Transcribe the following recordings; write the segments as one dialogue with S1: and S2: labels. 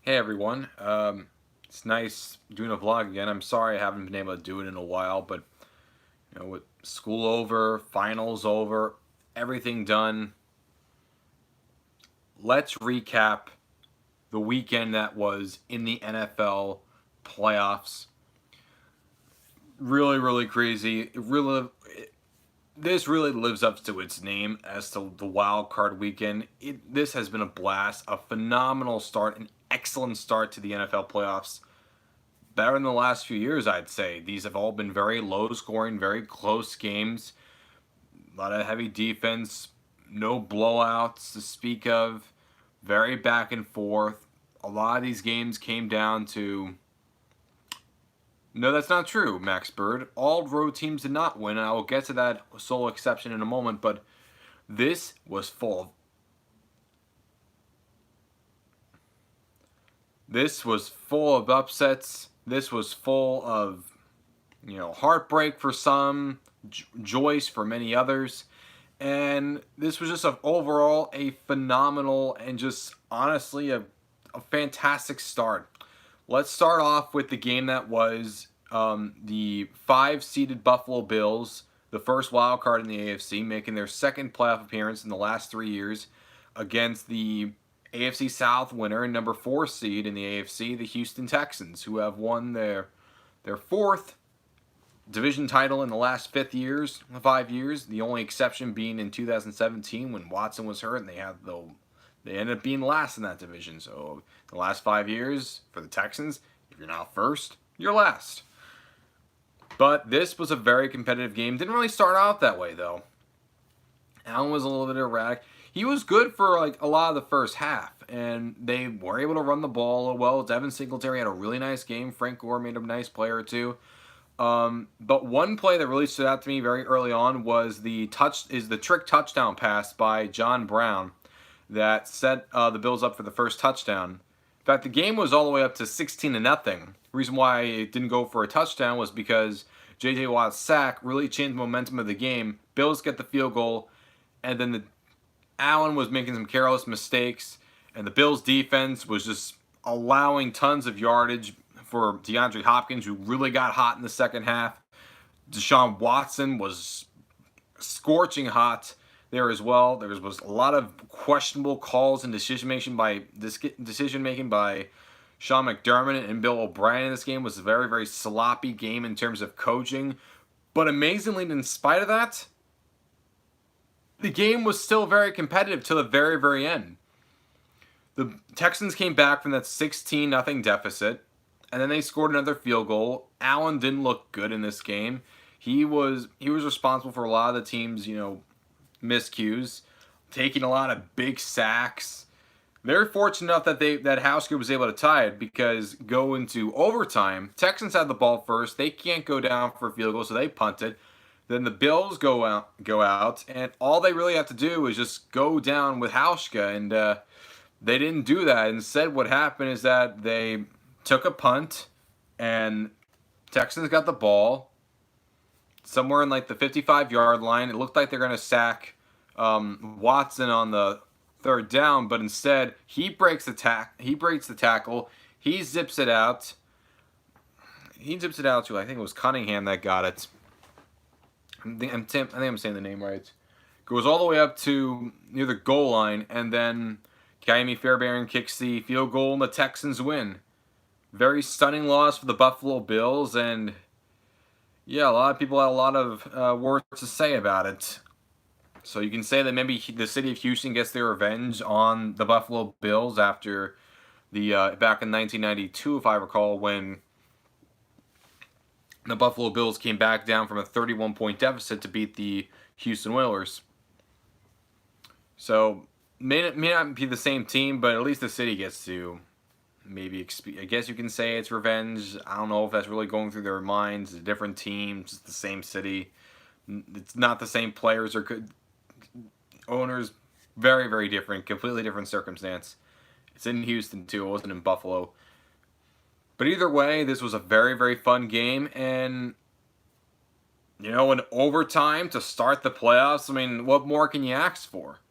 S1: Hey everyone, it's nice doing a vlog again. I'm sorry I haven't been able to do it in a while, but with school over, finals over, everything done, let's recap the weekend that was in the NFL playoffs. Really, really crazy. This really lives up to its name as to the wild card weekend. This has been a blast, a phenomenal start, an excellent start to the NFL playoffs. Better in the last few years, I'd say. These have all been very low scoring, very close games. A lot of heavy defense, no blowouts to speak of, very back and forth. A lot of these games came down to. No, that's not true, Max Bird. All road teams did not win, and I will get to that sole exception in a moment, but this was full of. This was full of upsets. This was full of heartbreak for some, joys for many others. And this was just overall a phenomenal and just honestly a fantastic start. Let's start off with the game that was the five-seeded Buffalo Bills, the first wild card in the AFC, making their second playoff appearance in the last 3 years against the AFC South winner and number 4 seed in the AFC, the Houston Texans, who have won their fourth division title in the last 5 years. The only exception being in 2017 when Watson was hurt, and they ended up being last in that division. So the last 5 years for the Texans, if you're not first, you're last. But this was a very competitive game. Didn't really start out that way though. Allen was a little bit erratic. He was good for like a lot of the first half, and they were able to run the ball well. Devin Singletary had a really nice game. Frank Gore made a nice play or two. But one play that really stood out to me very early on was the trick touchdown pass by John Brown that set the Bills up for the first touchdown. In fact, the game was all the way up to 16-0. The reason why it didn't go for a touchdown was because J.J. Watt's sack really changed the momentum of the game. Bills get the field goal, and then Allen was making some careless mistakes, and the Bills' defense was just allowing tons of yardage for DeAndre Hopkins, who really got hot in the second half. Deshaun Watson was scorching hot there as well. There was a lot of questionable calls and decision making by Sean McDermott and Bill O'Brien in this game. It was a very, very sloppy game in terms of coaching. But amazingly, in spite of that, the game was still very competitive till the very, very end. The Texans came back from that 16-0 deficit, and then they scored another field goal. Allen didn't look good in this game. He was responsible for a lot of the team's, miscues, taking a lot of big sacks. They're fortunate enough that Hausker was able to tie it, because go into overtime, Texans had the ball first. They can't go down for a field goal, so they punt it. Then the Bills go out, and all they really have to do is just go down with Hauschka, and they didn't do that. Instead, what happened is that they took a punt, and Texans got the ball somewhere in like the 55-yard line. It looked like they're going to sack Watson on the third down, but instead he breaks the tackle. He zips it out. To, I think it was Cunningham that got it. I think I'm saying the name right. Goes all the way up to near the goal line, and then Kaimi Fairbairn kicks the field goal, and the Texans win. Very stunning loss for the Buffalo Bills, and yeah, a lot of people had a lot of words to say about it. So you can say that maybe the city of Houston gets their revenge on the Buffalo Bills after the back in 1992, if I recall, when the Buffalo Bills came back down from a 31-point deficit to beat the Houston Oilers. So may not be the same team, but at least the city gets to maybe, I guess you can say it's revenge. I don't know if that's really going through their minds. It's a different team, it's the same city. It's not the same players or owners. Very, very different, completely different circumstance. It's in Houston too. It wasn't in Buffalo. But either way, this was a very, very fun game, and in overtime to start the playoffs, I mean, what more can you ask for?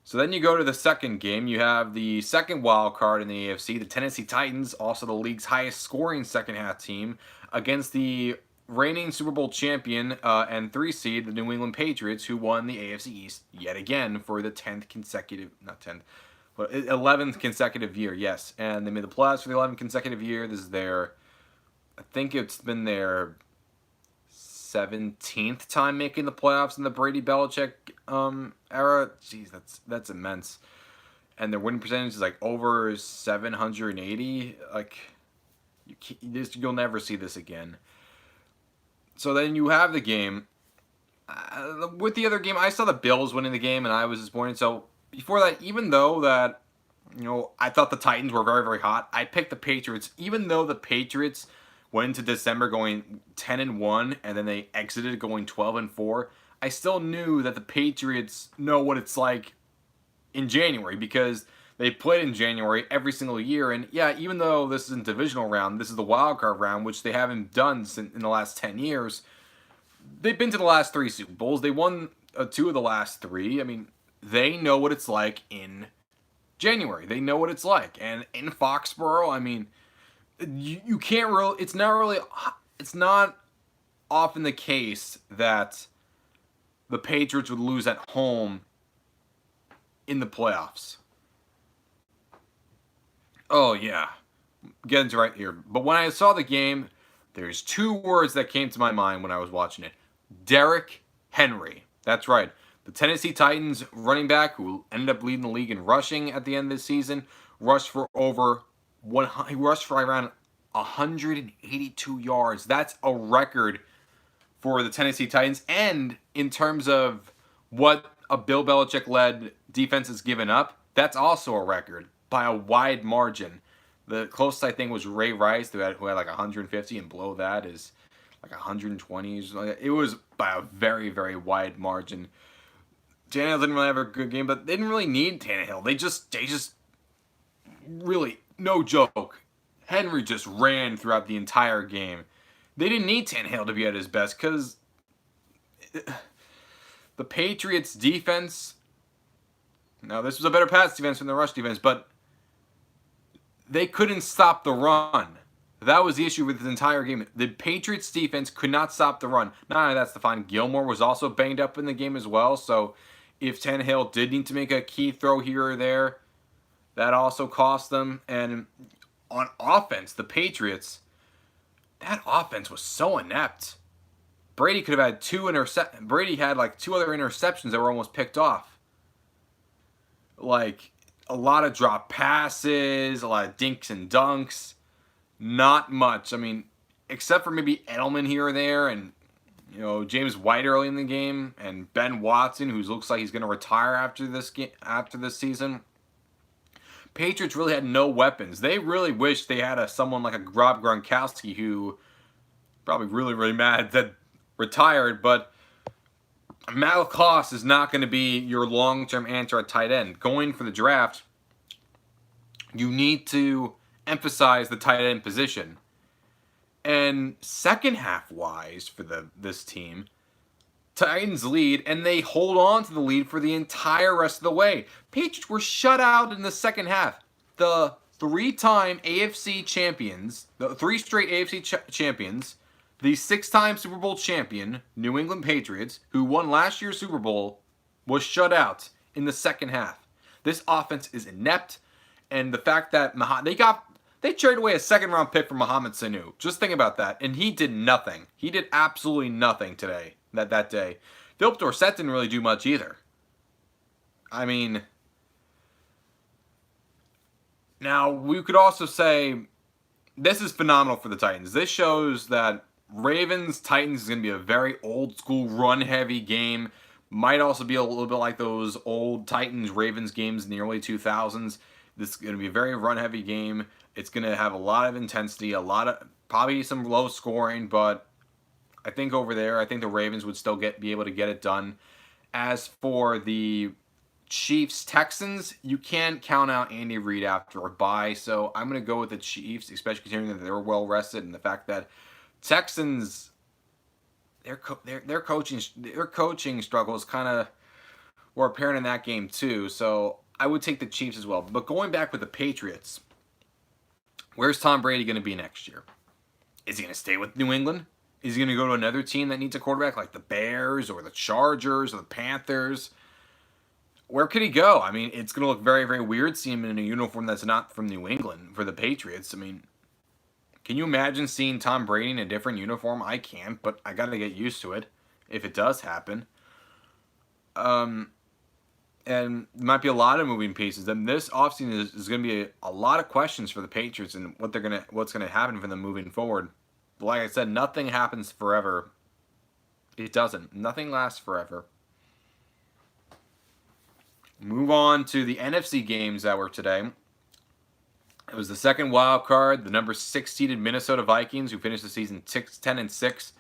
S1: So then you go to the second game. You have the second wild card in the AFC, the Tennessee Titans, also the league's highest scoring second half team, against the reigning Super Bowl champion and 3 seed, the New England Patriots, who won the AFC East yet again for the 10th consecutive, not 10th, but 11th consecutive year, yes. And they made the playoffs for the 11th consecutive year. This is their, I think it's been their 17th time making the playoffs in the Brady Belichick era. Jeez, that's immense. And their winning percentage is like over 780. Like you'll never see this again. So then you have the game. With the other game, I saw the Bills winning the game, and I was disappointed. So before that, even though that, I thought the Titans were very, very hot, I picked the Patriots. Even though the Patriots went into December going 10-1, and then they exited going 12-4, I still knew that the Patriots know what it's like in January because they played in January every single year. And yeah, even though this isn't divisional round, this is the wild card round, which they haven't done in the last 10 years. They've been to the last 3 Super Bowls. They won 2 of the last 3. I mean, they know what it's like in January. They know what it's like. And in Foxborough, I mean, you can't really, it's not often the case that the Patriots would lose at home in the playoffs. Oh, yeah. Get into right here. But when I saw the game, there's 2 words that came to my mind when I was watching it. Derrick Henry. That's right. The Tennessee Titans running back who ended up leading the league in rushing at the end of the season rushed for around 182 yards. That's a record for the Tennessee Titans. And in terms of what a Bill Belichick-led defense has given up, that's also a record by a wide margin. The closest I think was Ray Rice, who had like 150, and below that is like 120. It was by a very, very wide margin. Tannehill didn't really have a good game, but they didn't really need Tannehill. They just really, no joke, Henry just ran throughout the entire game. They didn't need Tannehill to be at his best because the Patriots' defense, now this was a better pass defense than the rush defense, but they couldn't stop the run. That was the issue with the entire game. The Patriots' defense could not stop the run. Not only that, Stephon Gilmore was also banged up in the game as well, so if Tannehill did need to make a key throw here or there, that also cost them. And on offense, the Patriots, that offense was so inept. Brady could have had Brady had like 2 other interceptions that were almost picked off. Like a lot of drop passes, a lot of dinks and dunks. Not much. I mean, except for maybe Edelman here or there, and James White early in the game, and Ben Watson, who looks like he's going to retire after this season. Patriots really had no weapons. They really wish they had someone like a Rob Gronkowski, who probably really, really mad that retired, but Matt LaCosse is not going to be your long-term answer at tight end. Going for the draft, you need to emphasize the tight end position. And second half wise for this team, Titans lead, and they hold on to the lead for the entire rest of the way. Patriots were shut out in the second half. The 3-time AFC champions, the 3 straight AFC champions, the 6-time Super Bowl champion, New England Patriots, who won last year's Super Bowl, was shut out in the second half. This offense is inept, and the fact that they traded away a 2nd-round pick for Mohamed Sanu. Just think about that. And he did nothing. He did absolutely nothing today, that day. Philip Dorsett didn't really do much either. I mean, now we could also say this is phenomenal for the Titans. This shows that Ravens-Titans is going to be a very old-school, run-heavy game. Might also be a little bit like those old Titans-Ravens games in the early 2000s. This is going to be a very run-heavy game. It's going to have a lot of intensity, probably some low scoring, but I think the Ravens would still be able to get it done. As for the Chiefs-Texans, you can't count out Andy Reid after a bye, so I'm going to go with the Chiefs, especially considering that they're well rested, and the fact that Texans, their coaching struggle is kind of were apparent in that game too. So I would take the Chiefs as well. But going back with the Patriots, where's Tom Brady going to be next year? Is he going to stay with New England? Is he going to go to another team that needs a quarterback like the Bears or the Chargers or the Panthers? Where could he go? I mean, it's going to look very, very weird seeing him in a uniform that's not from New England for the Patriots. I mean, can you imagine seeing Tom Brady in a different uniform? I can't, but I got to get used to it if it does happen. And there might be a lot of moving pieces. And this offseason is going to be a lot of questions for the Patriots and what's going to happen for them moving forward. But like I said, nothing happens forever. It doesn't. Nothing lasts forever. Move on to the NFC games that were today. It was the second wild card. The number 6 seeded Minnesota Vikings, who finished the season 10-6,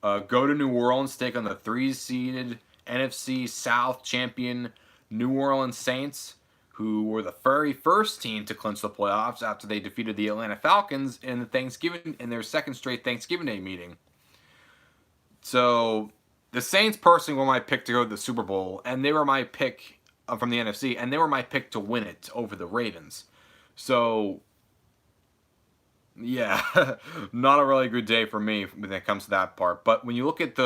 S1: go to New Orleans, take on the 3 seeded NFC South champion New Orleans Saints, who were the very first team to clinch the playoffs after they defeated the Atlanta Falcons in their second straight Thanksgiving Day meeting. So the Saints personally were my pick to go to the Super Bowl, and they were my pick from the NFC, and they were my pick to win it over the Ravens. So, yeah, not a really good day for me when it comes to that part. But when you look at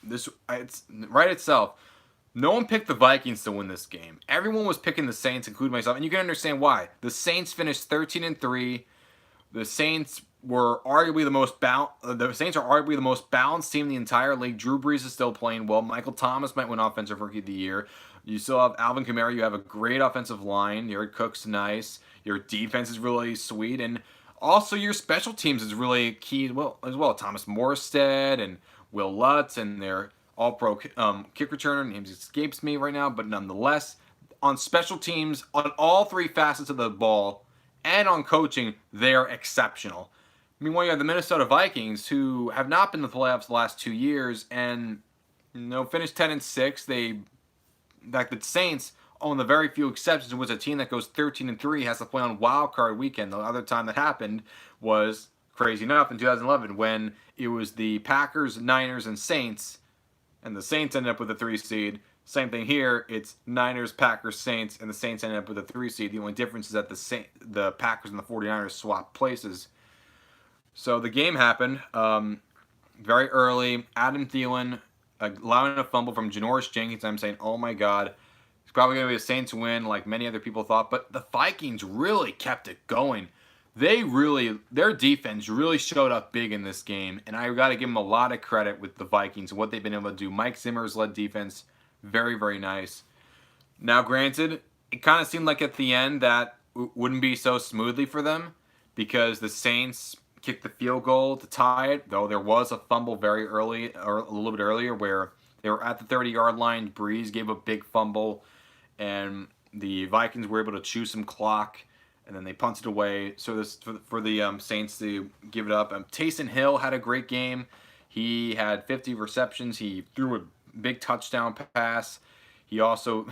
S1: it's right itself, no one picked the Vikings to win this game. Everyone was picking the Saints, including myself, and you can understand why. The Saints finished 13-3. The Saints were arguably the most balanced team in the entire league. Drew Brees is still playing well. Michael Thomas might win Offensive Rookie of the Year. You still have Alvin Kamara. You have a great offensive line. Jared Cook's nice. Your defense is really sweet, and also your special teams is really key as well. Thomas Morstead and Will Lutz and their All-Pro kick returner. Names escapes me right now, but nonetheless, on special teams, on all 3 facets of the ball, and on coaching, they are exceptional. Meanwhile, you have the Minnesota Vikings, who have not been in the playoffs the last 2 years, and finished 10-6. The Saints, on the very few exceptions, was a team that goes 13-3, has to play on Wild Card Weekend. The other time that happened was, crazy enough, in 2011, when it was the Packers, Niners, and Saints, and the Saints ended up with a 3 seed. Same thing here. It's Niners, Packers, Saints, and the Saints ended up with a 3 seed. The only difference is that the Packers and the 49ers swapped places. So the game happened very early. Adam Thielen allowing a fumble from Janoris Jenkins. I'm saying, oh my God, it's probably going to be a Saints win like many other people thought. But the Vikings really kept it going. Their defense really showed up big in this game. And I got to give them a lot of credit with the Vikings and what they've been able to do. Mike Zimmer's led defense. Very, very nice. Now, granted, it kind of seemed like at the end that wouldn't be so smoothly for them because the Saints kicked the field goal to tie it, though there was a fumble very early, or a little bit earlier, where they were at the 30-yard line. Breeze gave a big fumble, and the Vikings were able to chew some clock, and then they punted away. So this for the Saints to give it up. Taysom Hill had a great game. He had 50 receptions. He threw a big touchdown pass. He also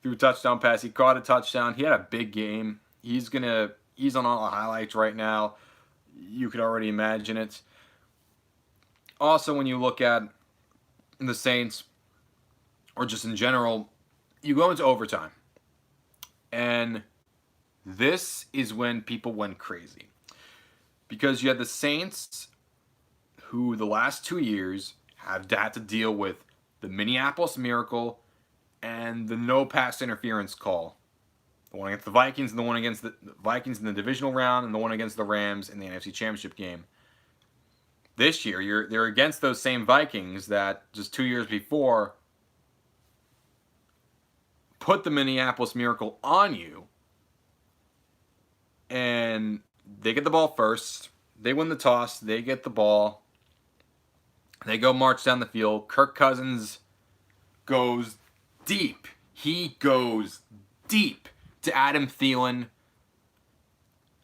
S1: threw a touchdown pass. He caught a touchdown. He had a big game. He's on all the highlights right now. You could already imagine it. Also, when you look at the Saints, or just in general, you go into overtime. And this is when people went crazy. Because you had the Saints, who the last 2 years have had to deal with the Minneapolis Miracle and the no pass interference call. The one against the Vikings and the one against the Vikings in the divisional round and the one against the Rams in the NFC Championship game. This year, they're against those same Vikings that just 2 years before put the Minneapolis Miracle on you. And they get the ball first. They win the toss. They get the ball. They go march down the field. Kirk Cousins goes deep. He goes deep to Adam Thielen,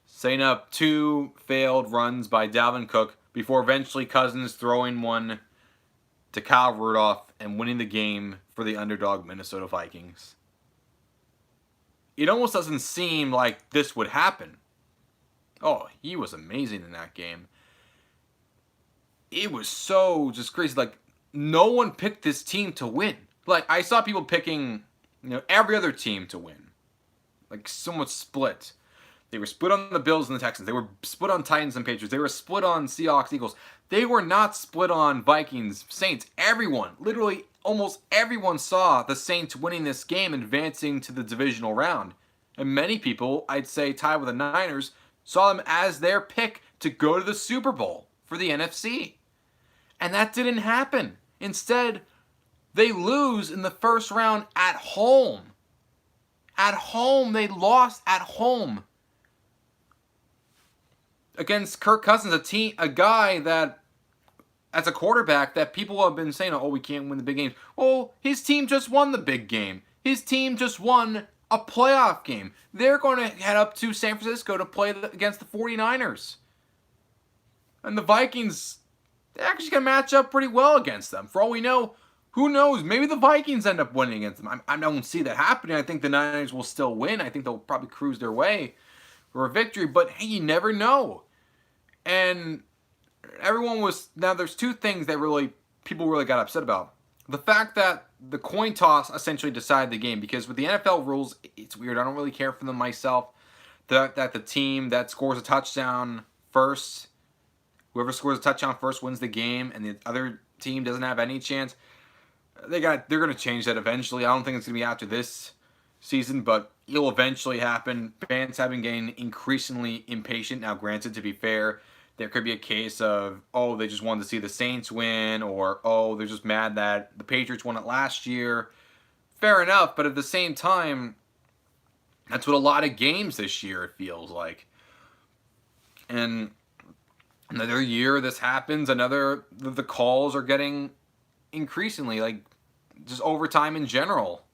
S1: setting up 2 failed runs by Dalvin Cook before eventually Cousins throwing one to Kyle Rudolph and winning the game for the underdog Minnesota Vikings. It almost doesn't seem like this would happen. Oh, he was amazing in that game. It was so just crazy. Like, no one picked this team to win. Like, I saw people picking, every other team to win. Like, somewhat split. They were split on the Bills and the Texans. They were split on Titans and Patriots. They were split on Seahawks, Eagles. They were not split on Vikings, Saints. Everyone, literally almost everyone, saw the Saints winning this game, advancing to the divisional round. And many people, I'd say tied with the Niners, saw them as their pick to go to the Super Bowl for the NFC. And that didn't happen. Instead, they lose in the first round at home. At home, they lost at home against Kirk Cousins, a guy that, as a quarterback, that people have been saying, oh, we can't win the big games. Well, his team just won the big game. His team just won a playoff game. They're going to head up to San Francisco to play against the 49ers. And the Vikings, they're actually going to match up pretty well against them. For all we know, who knows? Maybe the Vikings end up winning against them. I don't see that happening. I think the Niners will still win. I think they'll probably cruise their way for a victory. But hey, you never know. And now there's two things that people really got upset about. The fact that the coin toss essentially decided the game, because with the NFL rules, it's weird. I don't really care for them myself. That the team that scores a touchdown first, whoever scores a touchdown first wins the game, and the other team doesn't have any chance. They're going to change that eventually. I don't think it's going to be after this season, but it'll eventually happen. Fans have been getting increasingly impatient. Now, granted, to be fair, there could be a case of, oh, they just wanted to see the Saints win, or, oh, they're just mad that the Patriots won it last year. Fair enough, but at the same time, that's what a lot of games this year, it feels like. And another year this happens, the calls are getting increasingly, like, just overtime in general.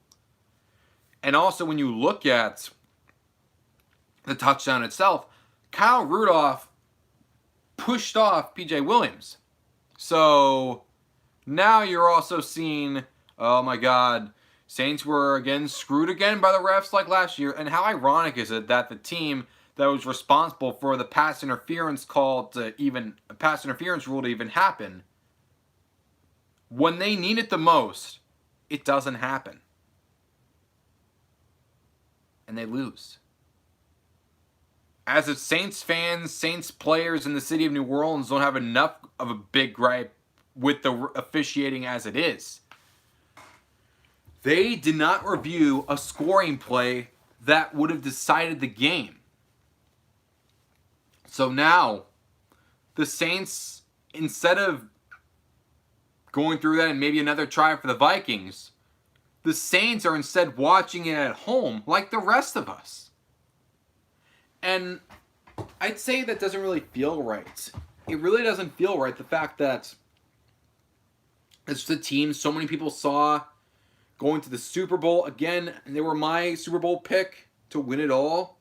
S1: And also, when you look at the touchdown itself, Kyle Rudolph pushed off PJ Williams. So now you're also seeing, oh my God, Saints were again screwed again by the refs like last year. And how ironic is it that the team that was responsible for the pass interference rule to even happen, when they need it the most, it doesn't happen. And they lose. As if Saints fans, Saints players in the city of New Orleans don't have enough of a big gripe with the officiating as it is. They did not review a scoring play that would have decided the game. So now, the Saints, instead of going through that and maybe another try for the Vikings, the Saints are instead watching it at home like the rest of us. And I'd say that doesn't really feel right. It really doesn't feel right, the fact that it's the team so many people saw going to the Super Bowl. Again, they were my Super Bowl pick to win it all.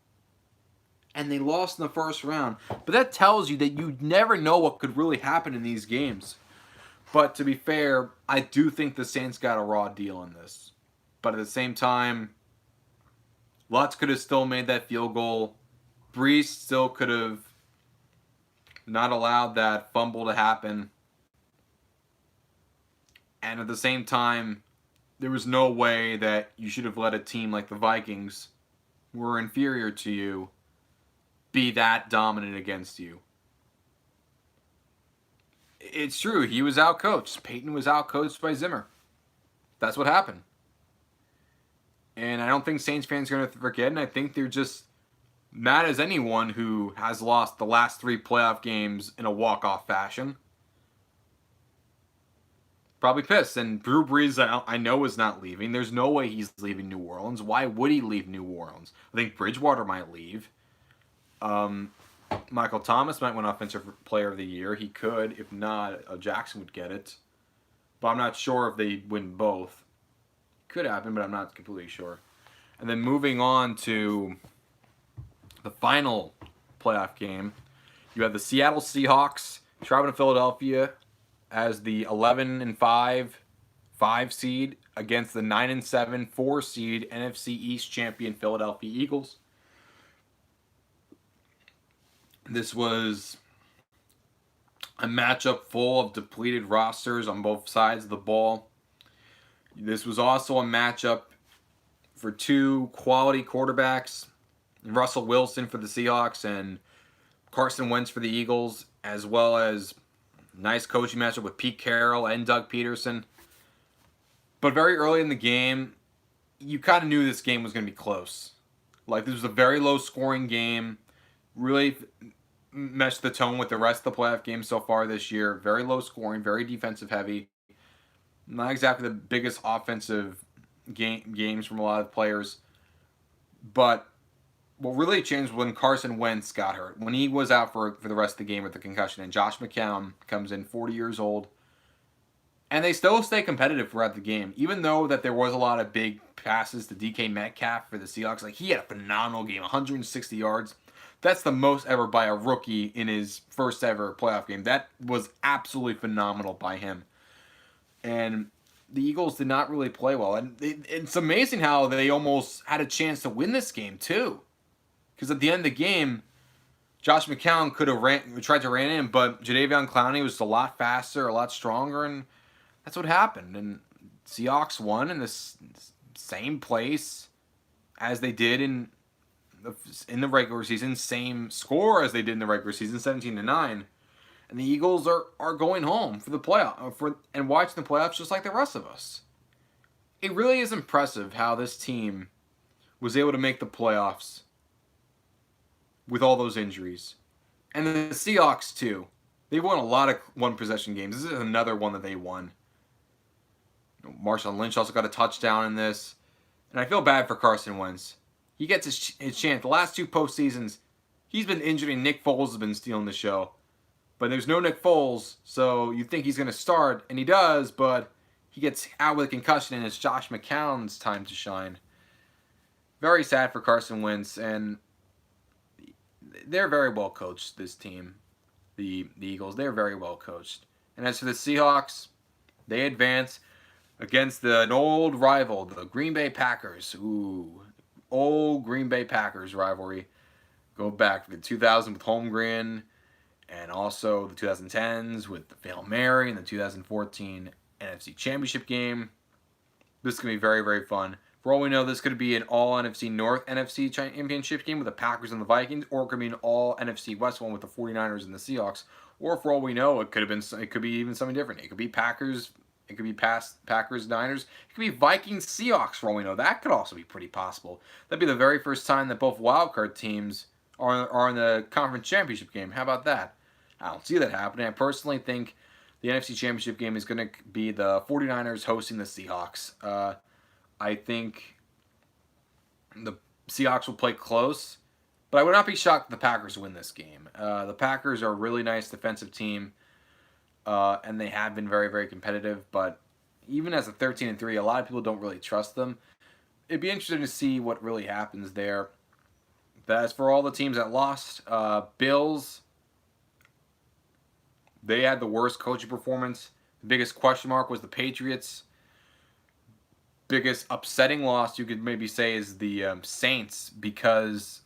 S1: And they lost in the first round. But that tells you that you never know what could really happen in these games. But to be fair, I do think the Saints got a raw deal in this. But at the same time, Lutz could have still made that field goal. Brees still could have not allowed that fumble to happen. And at the same time, there was no way that you should have let a team like the Vikings, who were inferior to you, be that dominant against you. It's true, he was outcoached. Peyton was outcoached by Zimmer. That's what happened. And I don't think Saints fans are going to forget, and I think they're just mad as anyone who has lost the last 3 playoff games in a walk-off fashion. Probably pissed. And Drew Brees, I know, is not leaving. There's no way he's leaving New Orleans. Why would he leave New Orleans? I think Bridgewater might leave. Michael Thomas might win Offensive Player of the Year. He could. If not, Jackson would get it. But I'm not sure if they win both. Could happen, but I'm not completely sure. And then moving on to the final playoff game, you have the Seattle Seahawks traveling to Philadelphia as the 11-5 5 seed against the 9-7 4 seed NFC East champion Philadelphia Eagles. This was A matchup full of depleted rosters on both sides of the ball. This was also a matchup for two quality quarterbacks, Russell Wilson for the Seahawks and Carson Wentz for the Eagles, as well as nice coaching matchup with Pete Carroll and Doug Peterson. But very early in the game, you kind of knew this game was going to be close. Like, this was a very low scoring game. Really matched the tone with the rest of the playoff games so far this year. Very low scoring, very defensive heavy. Not exactly the biggest offensive games from a lot of players. But what really changed when Carson Wentz got hurt. When he was out for the rest of the game with the concussion, and Josh McCown comes in 40 years old. And they still stay competitive throughout the game, even though that there was a lot of big passes to DK Metcalf for the Seahawks. Like, he had a phenomenal game, 160 yards. That's the most ever by a rookie in his first ever playoff game. That was absolutely phenomenal by him. And the Eagles did not really play well. And it's amazing how they almost had a chance to win this game, too. Because at the end of the game, Josh McCown could have tried to ran in, but Jadeveon Clowney was a lot faster, a lot stronger, and that's what happened. And Seahawks won in the same place as they did in the regular season, same score as they did in the regular season, 17-9. And the Eagles are going home for the playoff and watching the playoffs just like the rest of us. It really is impressive how this team was able to make the playoffs with all those injuries. And the Seahawks, too. They won a lot of one-possession games. This is another one that they won. Marshawn Lynch also got a touchdown in this. And I feel bad for Carson Wentz. He gets his chance. The last two postseasons, he's been injured and Nick Foles has been stealing the show. But there's no Nick Foles, so you think he's going to start, and he does, but he gets out with a concussion, and it's Josh McCown's time to shine. Very sad for Carson Wentz, and they're very well coached, this team, the Eagles. They're very well coached. And as for the Seahawks, they advance against an old rival, the Green Bay Packers. Ooh, old Green Bay Packers rivalry. Go back to 2000 with Holmgren, and also the 2010s with the Hail Mary and the 2014 NFC Championship game. This is going to be very, very fun. For all we know, this could be an all-NFC North NFC Championship game with the Packers and the Vikings, or it could be an all-NFC West one with the 49ers and the Seahawks. Or for all we know, it could be even something different. It could be Packers, it could be Packers, Niners. It could be Vikings, Seahawks, for all we know. That could also be pretty possible. That'd be the very first time that both wildcard teams are in the conference championship game. How about that? I don't see that happening. I personally think the NFC Championship game is going to be the 49ers hosting the Seahawks. I think the Seahawks will play close, but I would not be shocked if the Packers win this game. The Packers are a really nice defensive team, and they have been very, very competitive, but even as a 13-3, a lot of people don't really trust them. It'd be interesting to see what really happens there. But as for all the teams that lost, Bills, they had the worst coaching performance. The biggest question mark was the Patriots. Biggest upsetting loss, you could maybe say, is the Saints, because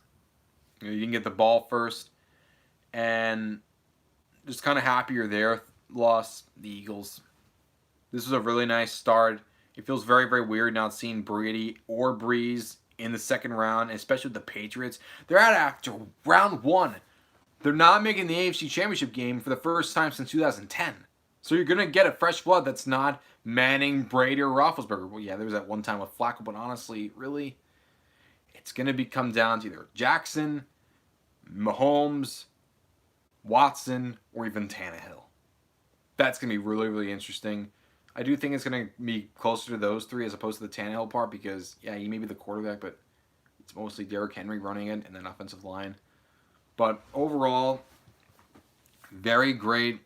S1: you didn't get the ball first. And just kind of happier there. Lost the Eagles. This was a really nice start. It feels very, very weird not seeing Brady or Breeze in the second round, especially with the Patriots. They're out after round one. They're not making the AFC Championship game for the first time since 2010. So you're going to get a fresh blood that's not Manning, Brady, or Roethlisberger. Well, yeah, there was that one time with Flacco, but honestly, really, it's going to come down to either Jackson, Mahomes, Watson, or even Tannehill. That's going to be really, really interesting. I do think it's going to be closer to those three as opposed to the Tannehill part because, yeah, he may be the quarterback, but it's mostly Derrick Henry running it and then offensive line. But overall, very great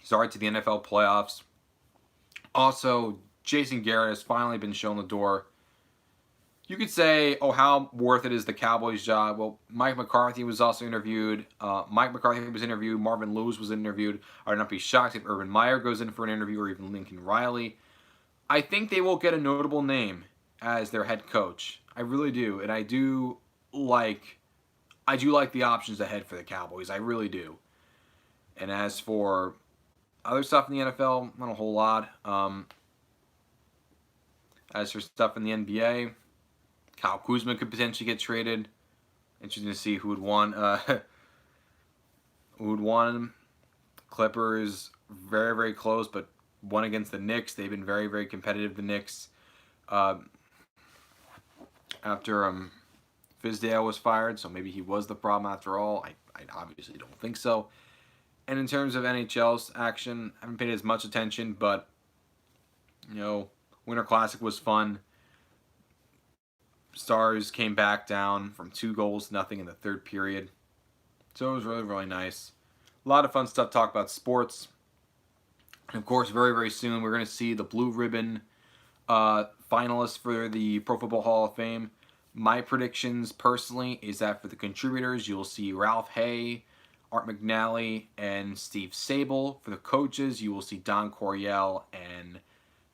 S1: start to the NFL playoffs. Also, Jason Garrett has finally been shown the door. You could say, oh, how worth it is the Cowboys' job? Well, Mike McCarthy was also interviewed. Marvin Lewis was interviewed. I would not be shocked if Urban Meyer goes in for an interview or even Lincoln Riley. I think they will get a notable name as their head coach. I really do. And I do like the options ahead for the Cowboys. I really do. And as for other stuff in the NFL, not a whole lot. As for stuff in the NBA, Kyle Kuzma could potentially get traded. Interesting to see who would want who would want him. Clippers very, very close, but won against the Knicks. They've been very, very competitive. The Knicks after Fizdale was fired, so maybe he was the problem after all. I obviously don't think so. And in terms of NHL's action, I haven't paid as much attention, but Winter Classic was fun. Stars came back down from 2-0 in the third period. So it was really, really nice. A lot of fun stuff to talk about sports. And of course, very, very soon, we're going to see the Blue Ribbon finalists for the Pro Football Hall of Fame. My predictions, personally, is that for the contributors, you'll see Ralph Hay, Art McNally, and Steve Sable. For the coaches, you will see Don Coryell and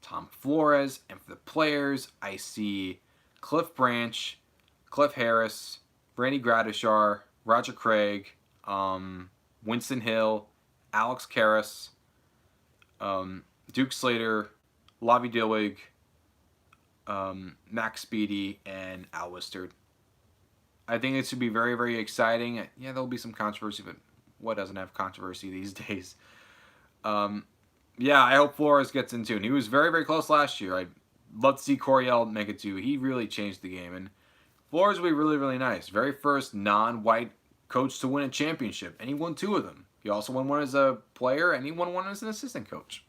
S1: Tom Flores. And for the players, I see Cliff Branch, Cliff Harris, Randy Gradishar, Roger Craig, Winston Hill, Alex Karras, Duke Slater, Lavi Dilwig, Max Speedy, and Al Wistard. I think it should be very, very exciting. Yeah, there'll be some controversy, but what doesn't have controversy these days? Yeah, I hope Flores gets into it. He was very, very close last year. I'd love to see Coryell make it too. He really changed the game, and Flores will be really, really nice. Very first non-white coach to win a championship, and he won 2 of them. He also won one as a player, and he won one as an assistant coach.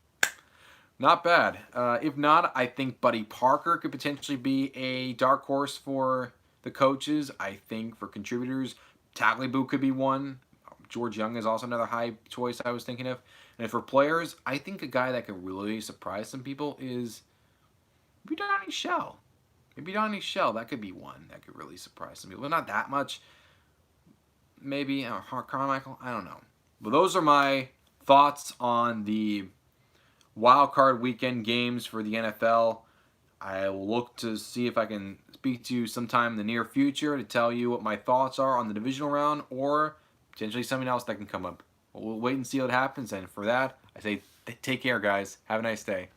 S1: Not bad. If not, I think Buddy Parker could potentially be a dark horse for the coaches. I think for contributors, Tagliabue could be one. George Young is also another high choice I was thinking of. And for players, I think a guy that could really surprise some people is maybe Donnie Shell. Maybe Donnie Shell, that could be one that could really surprise some people. Not that much. Maybe Carmichael, I don't know. But those are my thoughts on the wild card weekend games for the NFL. I will look to see if I can speak to you sometime in the near future to tell you what my thoughts are on the divisional round or potentially something else that can come up. We'll wait and see what happens. And for that, I say take care, guys. Have a nice day.